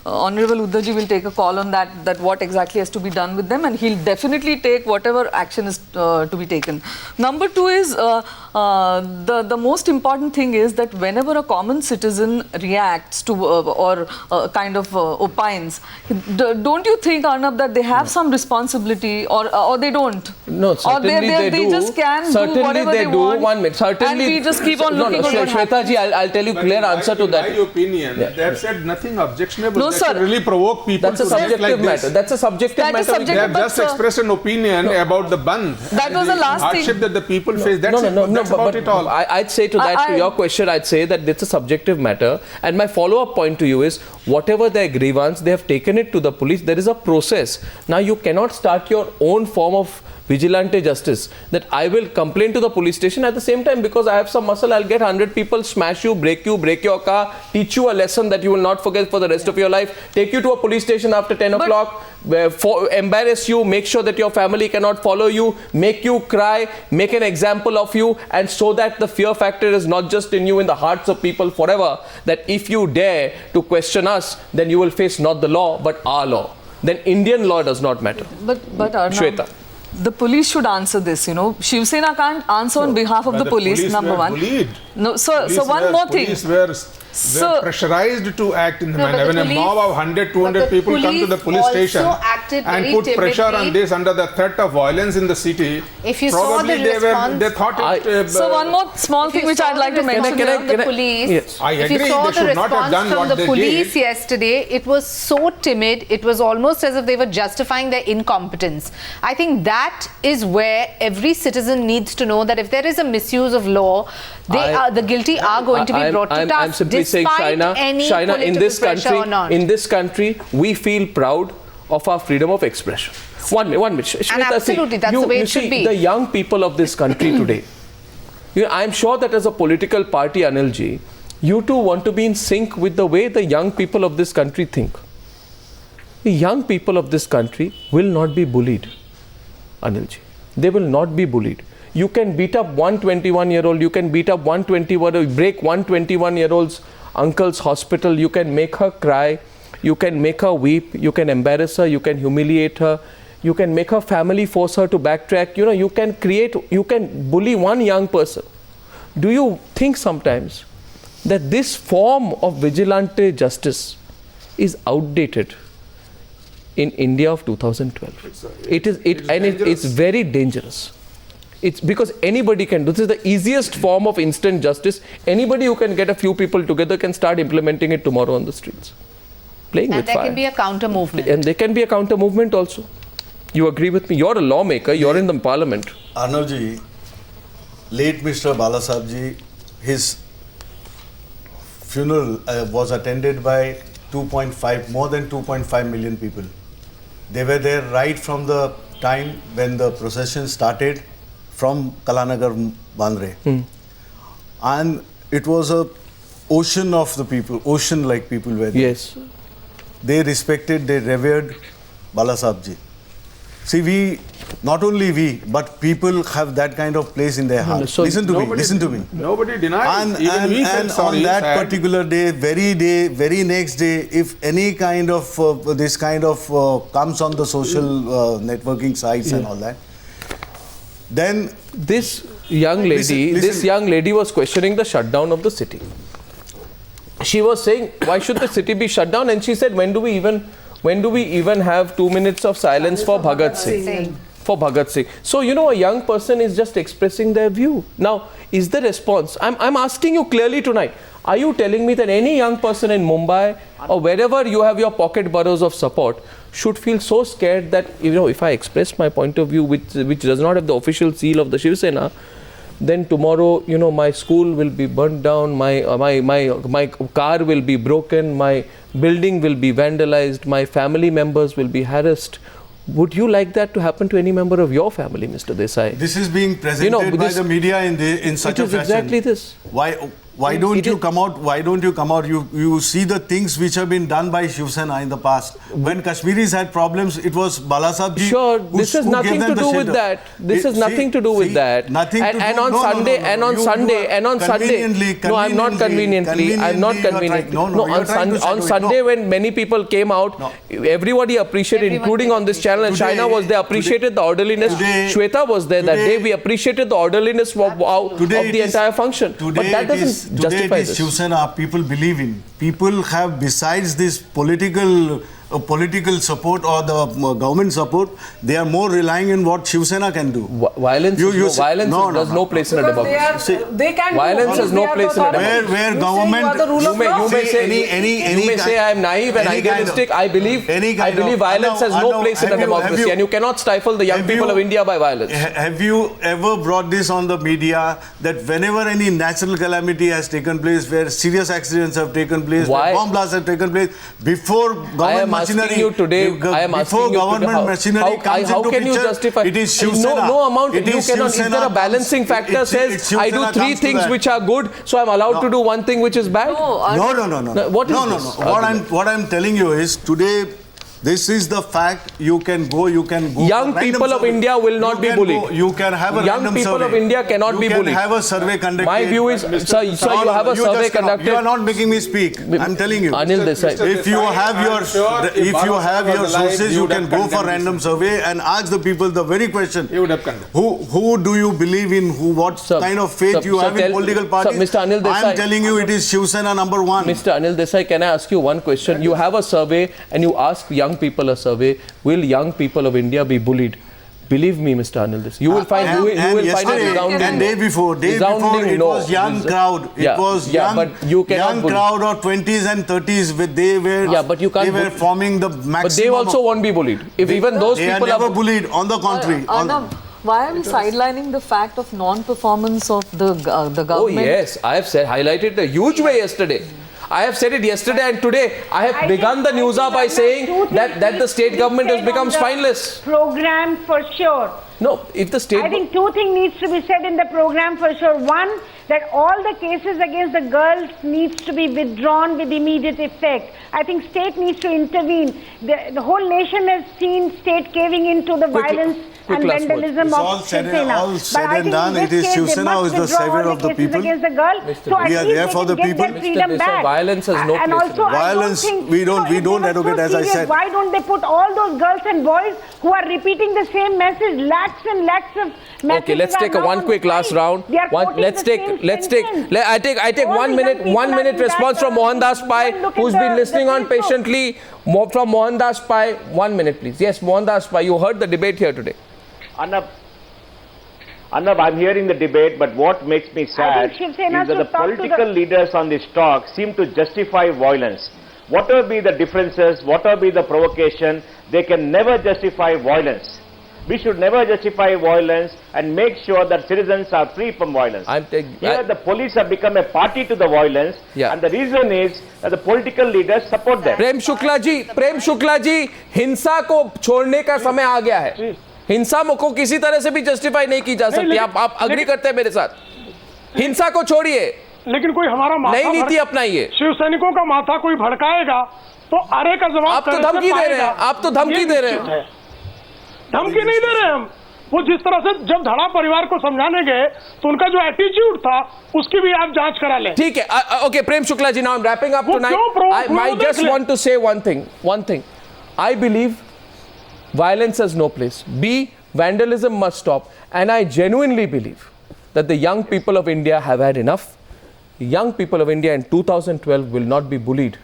Honorable Uddhavji will take a call on that what exactly has to be done with them, and he'll definitely take whatever action is to be taken. Number two is the most important thing is that whenever a common citizen reacts to or kind of opines, don't you think, Arnab, that they have some responsibility, or they don't? No, certainly or they do. Just can certainly do whatever they do. want. 1 minute. Certainly. And we just keep on looking at what Shweta ji, I'll tell you clear answer to that. In my opinion, they have said nothing objectionable. No, that sir. should really provoke people That's a to react subjective like matter. this. That's a subjective matter. They have just expressed an opinion about the Bandh. That was the last hardship thing that the people face. That's But about it all. I'd say to that, to your question, I'd say that it's a subjective matter. And my follow-up point to you is, whatever their grievance, they have taken it to the police. There is a process. Now, you cannot start your own form of vigilante justice, that I will complain to the police station. At the same time, because I have some muscle, I'll get 100 people, smash you, break your car, teach you a lesson that you will not forget for the rest of your life, take you to a police station after 10 o'clock, embarrass you, make sure that your family cannot follow you, make you cry, make an example of you, and so that the fear factor is not just in you, in the hearts of people forever, that if you dare to question us, then you will face not the law, but our law. Then Indian law does not matter. But Arnab, Shweta. the police should answer this, Shiv Sena can't answer on behalf of the police, number one. Bullied. No, so one more thing. Police were pressurized to act in the manner. When a mob of 100, 200 people come to the police station and put pressure on this under the threat of violence in the city, if you saw the response, they thought it... so one more small thing which I'd like to mention from the police. Yes. I agree, if you saw they the should not have response done from what the they police did. yesterday, it was so timid, it was almost as if they were justifying their incompetence. I think that is where every citizen needs to know that if there is a misuse of law, the guilty are going to be brought to task. I'm simply saying, Shaina, in this country, we feel proud of our freedom of expression. One minute. Shweta, and absolutely, that's the way it should be. The young people of this country today, I'm sure that as a political party, Anilji, you too want to be in sync with the way the young people of this country think. The young people of this country will not be bullied, Anilji. They will not be bullied. You can beat up 121-year-old, you can beat up 121-year-old, break 121-year-old's uncle's hospital, you can make her cry, you can make her weep, you can embarrass her, you can humiliate her, you can make her family force her to backtrack, you can bully one young person. Do you think sometimes that this form of vigilante justice is outdated in India of 2012? It's very dangerous. It's because anybody can do this. Is the easiest form of instant justice. Anybody who can get a few people together can start implementing it tomorrow on the streets. Playing with fire. And there can be a counter movement. And there can be a counter movement also. You agree with me? You're a lawmaker. You're in the parliament. Arnavji, late Mr. Balasabji, his funeral was attended by more than 2.5 million people. They were there right from the time when the procession started from Kalanagar Bandre. And it was a ocean of the people, ocean-like people were there. Yes. They respected, they revered Balasabji. See, not only we, but people have that kind of place in their heart. So listen to me. Nobody denies. And on that particular day, very next day, if any kind of this kind of comes on the social networking sites and all that, then this young lady was questioning the shutdown of the city. She was saying, why should the city be shut down? And she said, when do we even have 2 minutes of silence for Bhagat Singh? For Bhagat Singh. So, a young person is just expressing their view. Now, is the response, I'm asking you clearly tonight, are you telling me that any young person in Mumbai or wherever you have your pocket boroughs of support should feel so scared that, if I express my point of view, which does not have the official seal of the Shiv Sena, then tomorrow, my school will be burnt down, my car will be broken, my building will be vandalized, my family members will be harassed. Would you like that to happen to any member of your family, Mr. Desai? This is being presented by the media in such a fashion. It is exactly this. Why don't you come out? Why don't you come out? You see the things which have been done by Shiv Sena in the past. When Kashmiris had problems, it was Balasaheb ji. Sure, this has nothing to do with that. This has nothing to do with that. Nothing to do. And on Sunday, and on Sunday. No, I'm not conveniently. I'm not conveniently. No, on Sunday when many people came out, everybody appreciated, including on this channel. And China was there, appreciated the orderliness. Shweta was there that day. We appreciated the orderliness of the entire function. But that doesn't justify this. Shiv Sena people believe in. People have, besides this political support or the government support, they are more relying in what Shiv Sena can do. Violence has no place in a democracy. They can violence has no place in a democracy. Where government, you may say I am naive and idealistic. I believe violence has no place in a democracy, and you cannot stifle the young people of India by violence. Have you ever brought this on the media that whenever any natural calamity has taken place, where serious accidents have taken place, where bomb blasts have taken place, before government machinery, before government machinery comes into picture, it is Shiv Sena. No amount. You cannot. Is there a balancing factor says I do three things which are good, so I'm allowed to do one thing which is bad? No. What I'm telling you is today. This is the fact. You can go. Young people of India will not be bullied. You can have a young people survey. of India cannot be bullied. You can have a survey conducted. My view is, sir, you have a survey conducted. You are not making me speak. I'm telling you. Anil Desai. If you have your sources, you can go for random survey and ask the people the very question. Who do you believe in? What kind of faith you have in political parties? Mr. Anil Desai, I'm telling you, it is Shiv Sena number one. Mr. Anil Desai, can I ask you one question? You have a survey and you ask young people a survey. Will young people of India be bullied? Believe me, Mr. Anil Desai. You will find you will find a resounding and day before it was young crowd. It was young crowd of 20s and 30s. They were forming the maximum. But they also won't be bullied. If even those people are never bullied. On the contrary. Why are we sidelining the fact of non-performance of the government? Oh yes, I have highlighted the huge way yesterday. I have said it yesterday and today. I have begun the news by saying that the state government has become spineless. Program for sure. No, if the state... I think two things needs to be said in the program for sure. One, that all the cases against the girls needs to be withdrawn with immediate effect. I think state needs to intervene. The whole nation has seen state caving into the violence and vandalism of Shiv Sena. All said and done, it is Shiv Sena who is the savior of the people. Against the girl, so we are there for the people. Violence has no place. Violence, we don't advocate, as I said. Why don't they put all those girls and boys who are repeating the same message, lakhs and lakhs of messages? Okay, let's take one quick last round. I take 1 minute response from Mohandas Pai, who's been listening on patiently. From Mohandas Pai, 1 minute, please. Yes, Mohandas Pai, you heard the debate here today. Arnab, I'm hearing the debate, but what makes me sad is that the political leaders on this talk seem to justify violence. Whatever be the differences, whatever be the provocation, they can never justify violence. We should never justify violence and make sure that citizens are free from violence. Here the police have become a party to the violence, and the reason is that the political leaders support them. Prem Shukla ji, हिंसा को छोड़ने का समय आ गया है. हिंसा को किसी तरह से भी जस्टिफाई नहीं की जा सकती. आप अग्री करते हैं मेरे साथ? हिंसा को छोड़िए, लेकिन कोई हमारा नई नीति अपनाइए. शिव सैनिकों का माथा कोई भड़काएगा तो अरे का जवाब आप तो धमकी दे रहे हैं. आप तो धमकी दे रहे हैं. धमकी नहीं दे रहे हम. वो जिस तरह से जब धड़ा परिवार को समझाने गए तो उनका जो एटीट्यूड था उसकी भी आप जांच करा लें. ठीक है. Okay, Prem Shukla ji, now I'm wrapping up tonight. I just want to say one thing. I believe violence has no place. B, vandalism must stop. And I genuinely believe that the young people of India have had enough. Young people of India in 2012 will not be bullied.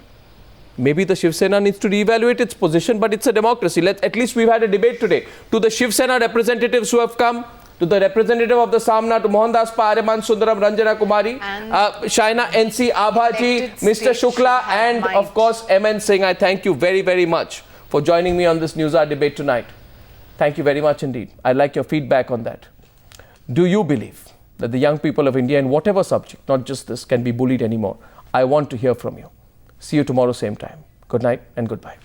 Maybe the Shiv Sena needs to reevaluate its position, but it's a democracy. At least we've had a debate today. To the Shiv Sena representatives who have come, to the representative of the Samna, to Mohandas Pai, Aryaman Sundaram, Ranjana Kumari, Shaina NC, Abhaji, Mr. Shukla, and of course MN Singh. I thank you very, very much for joining me on this News Hour debate tonight. Thank you very much indeed. I'd like your feedback on that. Do you believe that the young people of India in whatever subject, not just this, can be bullied anymore? I want to hear from you. See you tomorrow same time. Good night and goodbye.